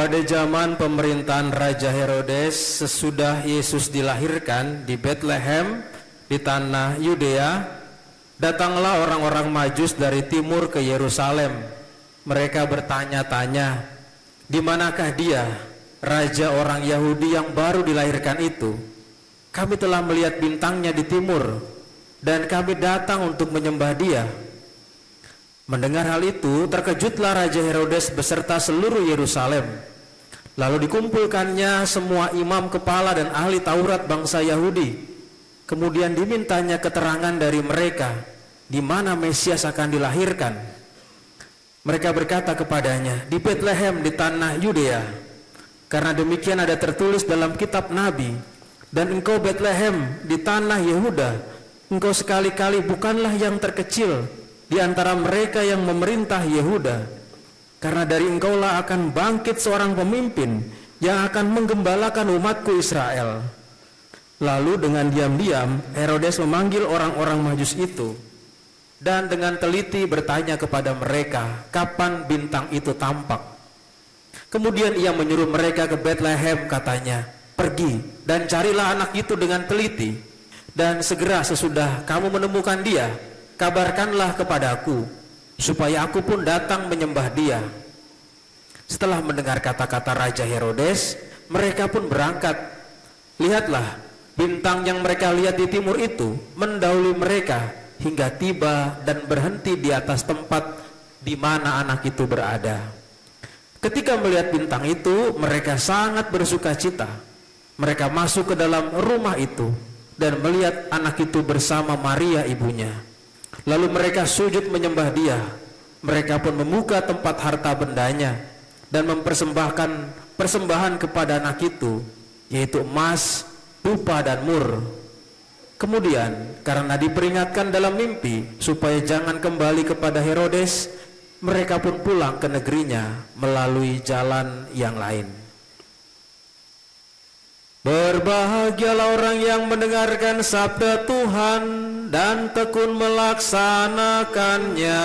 Pada zaman pemerintahan Raja Herodes, sesudah Yesus dilahirkan di Bethlehem di tanah Yudea, datanglah orang-orang Majus dari timur ke Yerusalem. Mereka bertanya-tanya, di manakah dia, raja orang Yahudi yang baru dilahirkan itu? Kami telah melihat bintangnya di timur, dan kami datang untuk menyembah dia. Mendengar hal itu, terkejutlah Raja Herodes beserta seluruh Yerusalem. Lalu dikumpulkannya semua imam kepala dan ahli Taurat bangsa Yahudi. Kemudian dimintanya keterangan dari mereka, di mana Mesias akan dilahirkan. Mereka berkata kepadanya, di Bethlehem di tanah Yudea. Karena demikian ada tertulis dalam kitab Nabi, dan engkau Bethlehem di tanah Yehuda, engkau sekali-kali bukanlah yang terkecil di antara mereka yang memerintah Yehuda, karena dari engkaulah akan bangkit seorang pemimpin yang akan menggembalakan umatku Israel. Lalu dengan diam-diam Herodes memanggil orang-orang Majus itu dan dengan teliti bertanya kepada mereka kapan bintang itu tampak. Kemudian ia menyuruh mereka ke Bethlehem, katanya, pergi dan carilah anak itu dengan teliti, dan segera sesudah kamu menemukan dia, kabarkanlah kepadaku, supaya aku pun datang menyembah dia. Setelah mendengar kata-kata Raja Herodes, mereka pun berangkat. Lihatlah, bintang yang mereka lihat di timur itu mendahului mereka hingga tiba dan berhenti di atas tempat di mana anak itu berada. Ketika melihat bintang itu, mereka sangat bersuka cita. Mereka masuk ke dalam rumah itu dan melihat anak itu bersama Maria ibunya. Lalu mereka sujud menyembah dia. Mereka pun membuka tempat harta bendanya dan mempersembahkan persembahan kepada anak itu, yaitu emas, dupa, dan mur. Kemudian karena diperingatkan dalam mimpi supaya jangan kembali kepada Herodes, mereka pun pulang ke negerinya melalui jalan yang lain. Berbahagialah orang yang mendengarkan sabda Tuhan dan tekun melaksanakannya.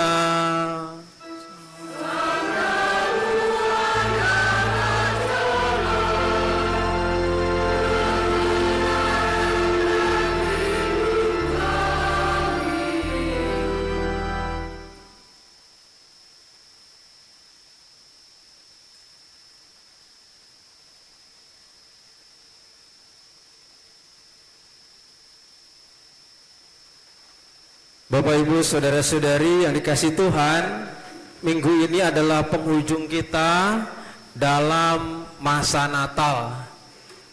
Bapak Ibu saudara-saudari yang dikasihi Tuhan, minggu ini adalah penghujung kita dalam masa Natal.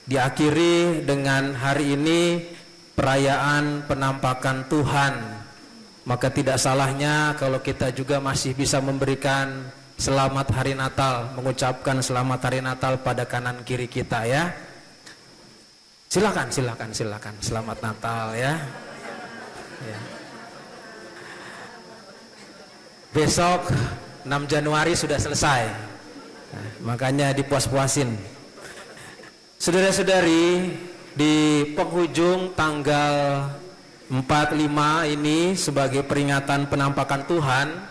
Diakhiri dengan hari ini perayaan penampakan Tuhan. Maka tidak salahnya kalau kita juga masih bisa memberikan selamat hari Natal, mengucapkan selamat hari Natal pada kanan kiri kita ya. Silakan. Selamat Natal ya. Ya. Besok 6 Januari sudah selesai, nah, makanya dipuas-puasin. Saudara-saudari, di penghujung tanggal 4-5 ini sebagai peringatan penampakan Tuhan,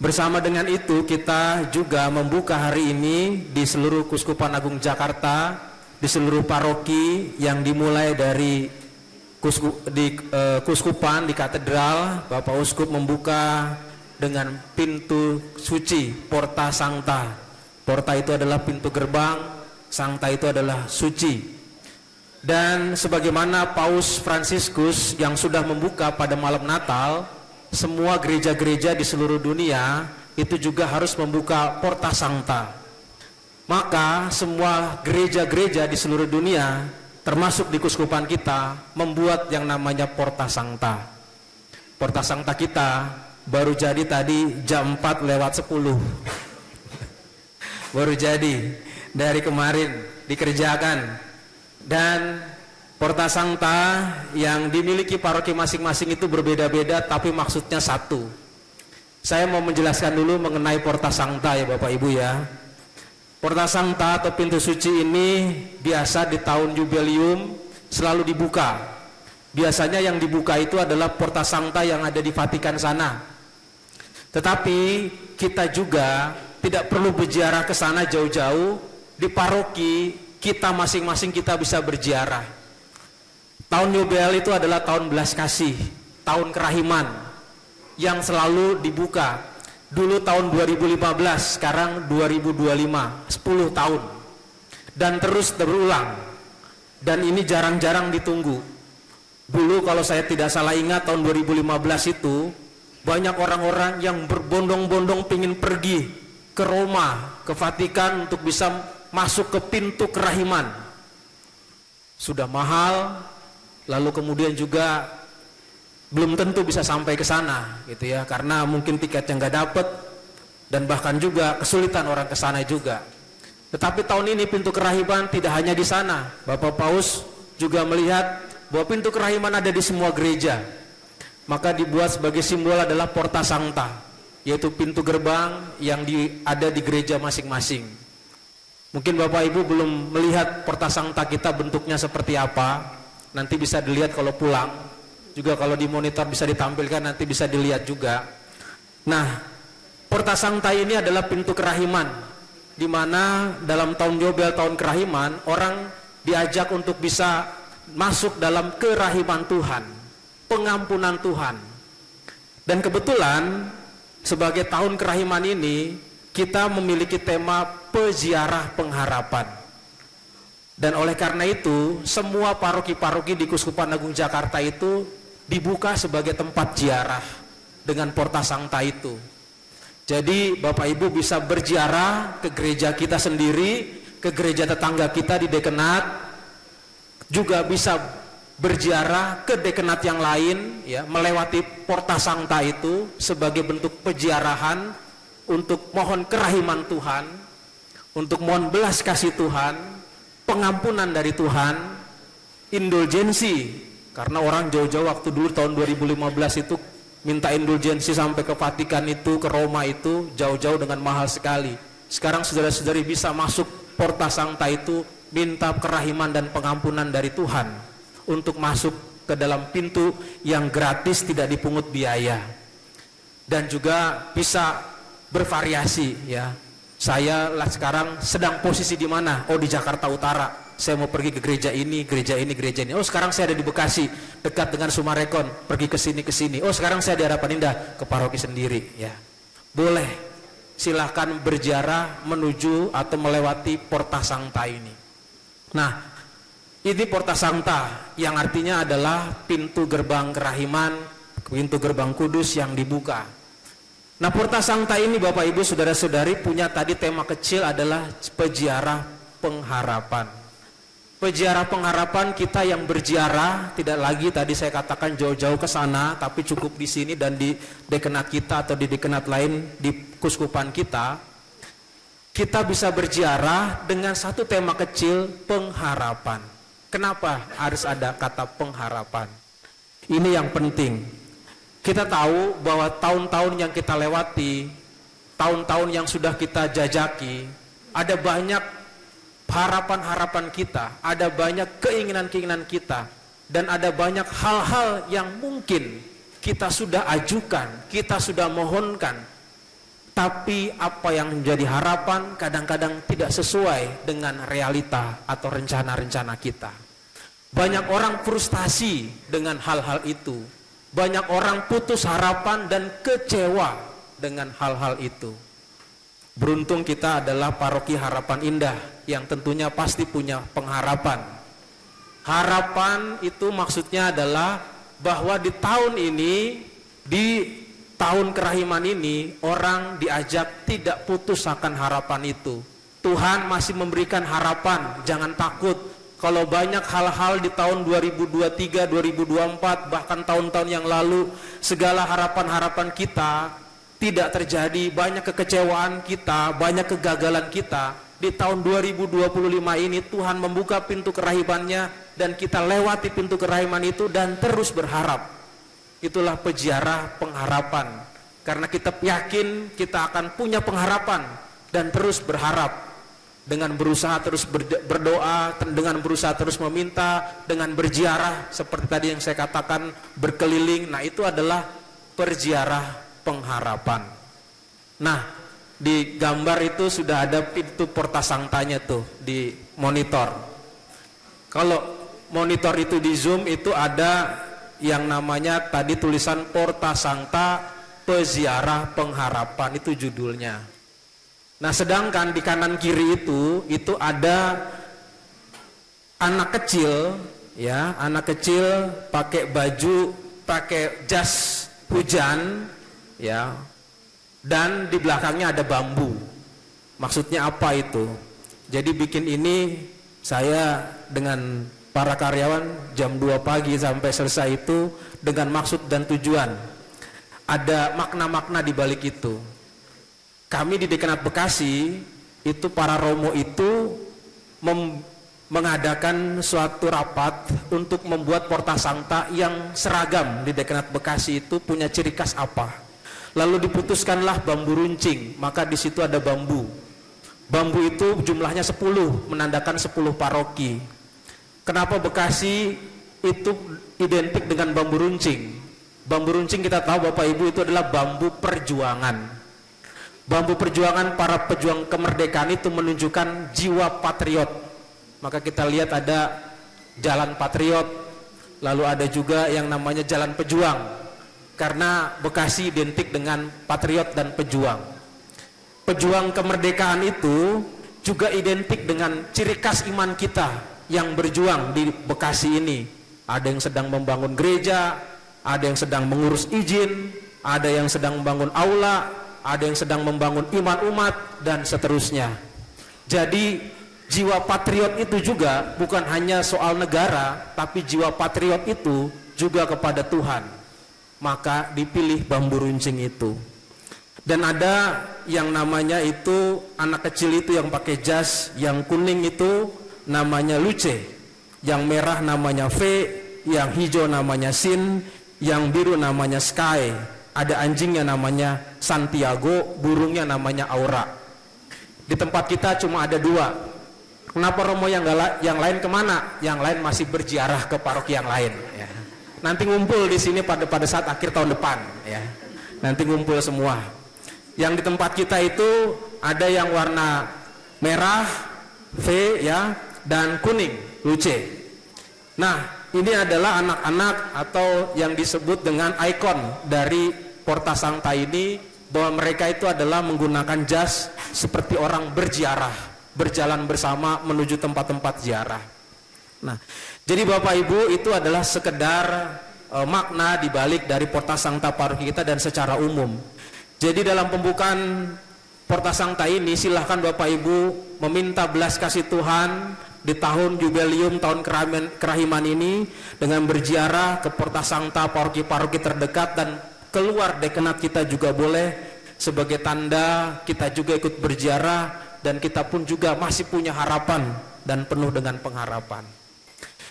bersama dengan itu kita juga membuka hari ini di seluruh Kuskupan Agung Jakarta, di seluruh paroki yang dimulai dari Kuskupan di katedral. Bapak Uskup membuka dengan pintu suci, Porta Sancta. Porta itu adalah pintu gerbang, Sancta itu adalah suci. Dan sebagaimana Paus Fransiskus yang sudah membuka pada malam Natal, semua gereja-gereja di seluruh dunia itu juga harus membuka Porta Sancta. Maka semua gereja-gereja di seluruh dunia, termasuk di kuskupan kita, membuat yang namanya Porta Sancta. Porta Sancta kita baru jadi tadi jam 4:10 baru jadi, dari kemarin dikerjakan. Dan Porta Sancta yang dimiliki paroki masing-masing itu berbeda-beda, tapi maksudnya satu. Saya mau menjelaskan dulu mengenai Porta Sancta ya Bapak Ibu ya. Porta Sancta atau pintu suci ini biasa di tahun jubileum selalu dibuka. Biasanya yang dibuka itu adalah Porta Sancta yang ada di Vatikan sana. Tetapi kita juga tidak perlu berziarah ke sana jauh-jauh, di paroki kita masing-masing kita bisa berziarah. Tahun Yobel itu adalah tahun belas kasih, tahun kerahiman yang selalu dibuka. Dulu tahun 2015, sekarang 2025, 10 tahun. Dan terus berulang. Dan ini jarang-jarang ditunggu. Dulu kalau saya tidak salah ingat tahun 2015 itu banyak orang-orang yang berbondong-bondong ingin pergi ke Roma, ke Vatikan untuk bisa masuk ke pintu kerahiman. Sudah mahal, lalu kemudian juga belum tentu bisa sampai ke sana gitu ya, karena mungkin tiketnya nggak dapet dan bahkan juga kesulitan orang ke sana juga. Tetapi tahun ini pintu kerahiman tidak hanya di sana. Bapak Paus juga melihat bahwa pintu kerahiman ada di semua gereja. Maka dibuat sebagai simbol adalah Porta Sancta, yaitu pintu gerbang yang ada di gereja masing-masing. Mungkin Bapak Ibu belum melihat Porta Sancta kita bentuknya seperti apa. Nanti bisa dilihat kalau pulang. Juga kalau di monitor bisa ditampilkan, nanti bisa dilihat juga. Nah, Porta Sancta ini adalah pintu kerahiman, di mana dalam tahun Yobel, tahun kerahiman, orang diajak untuk bisa masuk dalam kerahiman Tuhan, pengampunan Tuhan. Dan kebetulan sebagai tahun kerahiman ini kita memiliki tema peziarah pengharapan. Dan oleh karena itu semua paroki-paroki di Keuskupan Agung Jakarta itu dibuka sebagai tempat ziarah dengan Porta Sancta itu. Jadi Bapak Ibu bisa berziarah ke gereja kita sendiri, ke gereja tetangga kita di dekenat, juga bisa berziarah ke dekenat yang lain ya, melewati Porta Sancta itu sebagai bentuk peziarahan untuk mohon kerahiman Tuhan, untuk mohon belas kasih Tuhan, pengampunan dari Tuhan, indulgensi, karena orang jauh-jauh waktu dulu tahun 2015 itu minta indulgensi sampai ke Vatikan itu, ke Roma itu jauh-jauh dengan mahal sekali. Sekarang saudara-saudari bisa masuk Porta Sancta itu, minta kerahiman dan pengampunan dari Tuhan untuk masuk ke dalam pintu yang gratis, tidak dipungut biaya. Dan juga bisa bervariasi ya. Saya sekarang sedang posisi di mana? Oh, di Jakarta Utara. Saya mau pergi ke gereja ini, gereja ini, gereja ini. Oh, sekarang saya ada di Bekasi, dekat dengan Sumarekon, pergi ke sini, ke sini. Oh, sekarang saya di Harapan Indah, ke paroki sendiri ya. Boleh. Silahkan berziarah menuju atau melewati Porta Sancta ini. Nah, ini Porta Sancta yang artinya adalah pintu gerbang kerahiman, pintu gerbang kudus yang dibuka. Nah, Porta Sancta ini Bapak Ibu saudara-saudari punya tadi tema kecil adalah peziarah pengharapan. Peziarah pengharapan kita yang berziarah tidak lagi tadi saya katakan jauh-jauh ke sana, tapi cukup di sini dan di dekenat kita atau di dekenat lain di keuskupan kita. Kita bisa berziarah dengan satu tema kecil, pengharapan. Kenapa harus ada kata pengharapan? Ini yang penting. Kita tahu bahwa tahun-tahun yang kita lewati, tahun-tahun yang sudah kita jajaki, ada banyak harapan-harapan kita, ada banyak keinginan-keinginan kita, dan ada banyak hal-hal yang mungkin kita sudah ajukan, kita sudah mohonkan, tapi apa yang menjadi harapan kadang-kadang tidak sesuai dengan realita atau rencana-rencana kita. Banyak orang frustasi dengan hal-hal itu, banyak orang putus harapan dan kecewa dengan hal-hal itu. Beruntung kita adalah paroki Harapan Indah yang tentunya pasti punya pengharapan. Harapan itu maksudnya adalah bahwa di tahun ini, di tahun kerahiman ini, orang diajak tidak putus akan harapan itu. Tuhan masih memberikan harapan, jangan takut. Kalau banyak hal-hal di tahun 2023, 2024, bahkan tahun-tahun yang lalu, segala harapan-harapan kita tidak terjadi, banyak kekecewaan kita, banyak kegagalan kita. Di tahun 2025 ini Tuhan membuka pintu kerahimannya dan kita lewati pintu kerahiman itu dan terus berharap. Itulah peziarah pengharapan. Karena kita yakin kita akan punya pengharapan dan terus berharap. Dengan berusaha terus berdoa, dengan berusaha terus meminta, dengan berziarah seperti tadi yang saya katakan, berkeliling. Nah, itu adalah perziarah pengharapan. Nah, di gambar itu sudah ada pintu Porta Sanctanya tuh di monitor. Kalau monitor itu di zoom itu ada yang namanya tadi tulisan Porta Sancta Peziarah Pengharapan, itu judulnya. Nah, sedangkan di kanan kiri itu ada anak kecil, ya, anak kecil pakai baju, pakai jas hujan, ya, dan di belakangnya ada bambu. Maksudnya apa itu? Jadi bikin ini saya dengan para karyawan jam 2 pagi sampai selesai itu dengan maksud dan tujuan. Ada makna-makna di balik itu. Kami di Dekanat Bekasi itu para romo itu mengadakan suatu rapat untuk membuat Porta Sancta yang seragam. Di Dekanat Bekasi itu punya ciri khas apa? Lalu diputuskanlah bambu runcing, maka di situ ada bambu. Bambu itu jumlahnya 10, menandakan 10 paroki. Kenapa Bekasi itu identik dengan bambu runcing? Bambu runcing kita tahu Bapak Ibu itu adalah bambu perjuangan. Bambu perjuangan para pejuang kemerdekaan itu menunjukkan jiwa patriot. Maka kita lihat ada jalan patriot, lalu ada juga yang namanya jalan pejuang. Karena Bekasi identik dengan patriot dan pejuang. Pejuang kemerdekaan itu juga identik dengan ciri khas iman kita yang berjuang di Bekasi ini. Ada yang sedang membangun gereja, ada yang sedang mengurus izin, ada yang sedang membangun aula, ada yang sedang membangun iman umat, dan seterusnya. Jadi jiwa patriot itu juga bukan hanya soal negara, tapi jiwa patriot itu juga kepada Tuhan. Maka dipilih bambu runcing itu. Dan ada yang namanya itu anak kecil itu yang pakai jas, yang kuning itu namanya Luce, yang merah namanya V, yang hijau namanya Sin, yang biru namanya Sky. Ada anjingnya namanya Santiago, burungnya namanya Aura. Di tempat kita cuma ada 2. Kenapa romo yang lain kemana? Yang lain masih berziarah ke paroki yang lain, ya. Nanti ngumpul di sini pada saat akhir tahun depan, ya. Nanti ngumpul semua. Yang di tempat kita itu ada yang warna merah V, ya, dan kuning Luce. Nah, ini adalah anak-anak atau yang disebut dengan ikon dari Porta Sancta ini, bahwa mereka itu adalah menggunakan jas seperti orang berziarah, berjalan bersama menuju tempat-tempat ziarah. Nah, jadi Bapak Ibu, itu adalah sekedar makna dibalik dari Porta Sancta paroki kita dan secara umum. Jadi dalam pembukaan Porta Sancta ini silahkan Bapak Ibu meminta belas kasih Tuhan di tahun jubileum tahun kerahiman ini dengan berziarah ke Porta Sancta paroki-paroki terdekat, dan keluar dekanat kita juga boleh sebagai tanda kita juga ikut berziarah, dan kita pun juga masih punya harapan dan penuh dengan pengharapan.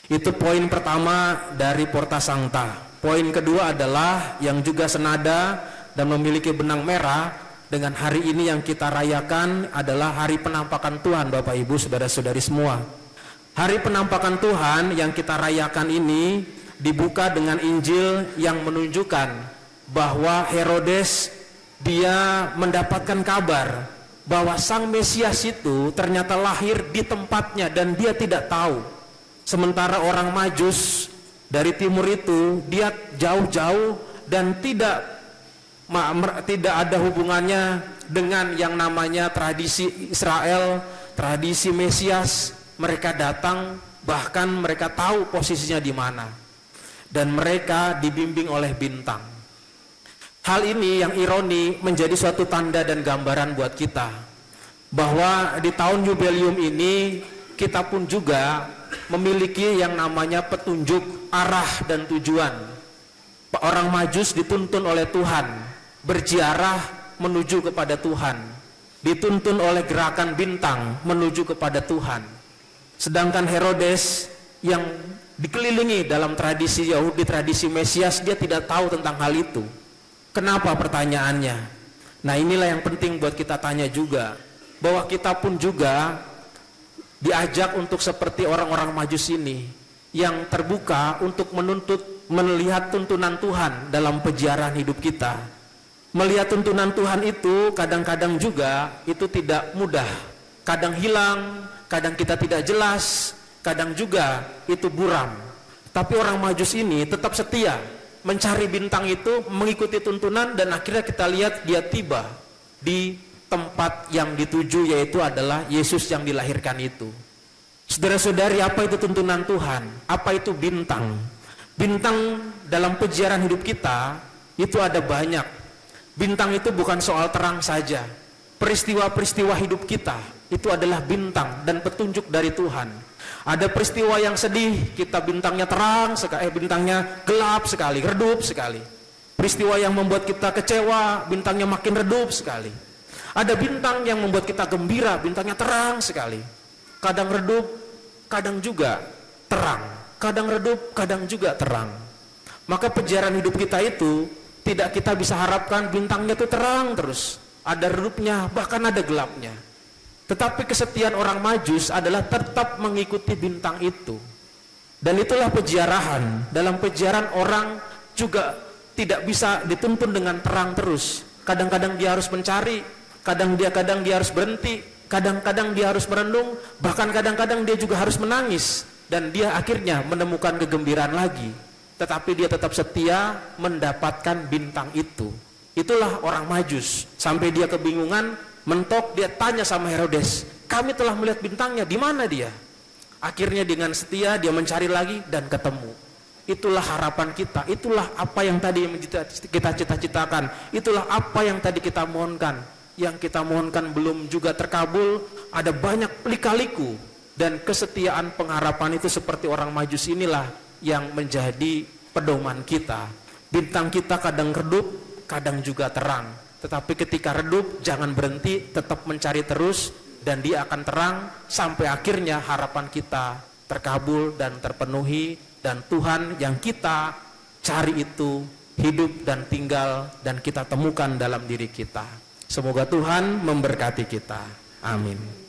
Itu poin pertama dari Porta Sancta. Poin kedua adalah yang juga senada dan memiliki benang merah dengan hari ini yang kita rayakan adalah Hari Penampakan Tuhan, Bapak Ibu, saudara-saudari semua. Hari Penampakan Tuhan yang kita rayakan ini dibuka dengan Injil yang menunjukkan bahwa Herodes dia mendapatkan kabar bahwa Sang Mesias itu ternyata lahir di tempatnya dan dia tidak tahu. Sementara orang Majus dari timur itu dia jauh-jauh dan tidak ada hubungannya dengan yang namanya tradisi Israel, tradisi Mesias. Mereka datang, bahkan mereka tahu posisinya di mana, dan mereka dibimbing oleh bintang. Hal ini yang ironi menjadi suatu tanda dan gambaran buat kita bahwa di tahun jubileum ini kita pun juga memiliki yang namanya petunjuk arah dan tujuan. Orang Majus dituntun oleh Tuhan berziarah menuju kepada Tuhan, dituntun oleh gerakan bintang menuju kepada Tuhan. Sedangkan Herodes yang dikelilingi dalam tradisi Yahudi, tradisi Mesias, dia tidak tahu tentang hal itu. Kenapa pertanyaannya? Nah, inilah yang penting buat kita tanya juga, bahwa kita pun juga diajak untuk seperti orang-orang Majus ini yang terbuka untuk melihat tuntunan Tuhan dalam peziarahan hidup kita. Melihat tuntunan Tuhan itu kadang-kadang juga itu tidak mudah. Kadang hilang, kadang kita tidak jelas, kadang juga itu buram. Tapi orang Majus ini tetap setia mencari bintang itu, mengikuti tuntunan, dan akhirnya kita lihat dia tiba di tempat yang dituju, yaitu adalah Yesus yang dilahirkan itu. Saudara-saudari, apa itu tuntunan Tuhan? Apa itu bintang? Bintang dalam peziarah hidup kita itu ada banyak. Bintang itu bukan soal terang saja. Peristiwa-peristiwa hidup kita itu adalah bintang dan petunjuk dari Tuhan. Ada peristiwa yang sedih, kita bintangnya terang, bintangnya gelap sekali, redup sekali. Peristiwa yang membuat kita kecewa, bintangnya makin redup sekali. Ada bintang yang membuat kita gembira, bintangnya terang sekali. Kadang redup, kadang juga terang. Kadang redup, kadang juga terang. Maka peziarah hidup kita itu tidak kita bisa harapkan bintangnya itu terang terus. Ada redupnya, bahkan ada gelapnya. Tetapi kesetiaan orang Majus adalah tetap mengikuti bintang itu. Dan itulah peziarahan. Dalam peziarahan orang juga tidak bisa dituntun dengan terang terus. Kadang-kadang dia harus mencari, kadang dia harus berhenti, kadang-kadang dia harus merenung, bahkan kadang-kadang dia juga harus menangis. Dan dia akhirnya menemukan kegembiraan lagi. Tetapi dia tetap setia mendapatkan bintang itu. Itulah orang Majus. Sampai dia kebingungan, mentok, dia tanya sama Herodes, kami telah melihat bintangnya, di mana dia? Akhirnya dengan setia dia mencari lagi dan ketemu. Itulah harapan kita, itulah apa yang tadi kita cita-citakan, itulah apa yang tadi kita mohonkan. Yang kita mohonkan belum juga terkabul, ada banyak lika-liku, dan kesetiaan pengharapan itu seperti orang Majus inilah yang menjadi pedoman kita. Bintang kita kadang redup, kadang juga terang. Tetapi ketika redup, jangan berhenti, tetap mencari terus, dan dia akan terang sampai akhirnya harapan kita terkabul dan terpenuhi, dan Tuhan yang kita cari itu hidup dan tinggal, dan kita temukan dalam diri kita. Semoga Tuhan memberkati kita. Amin.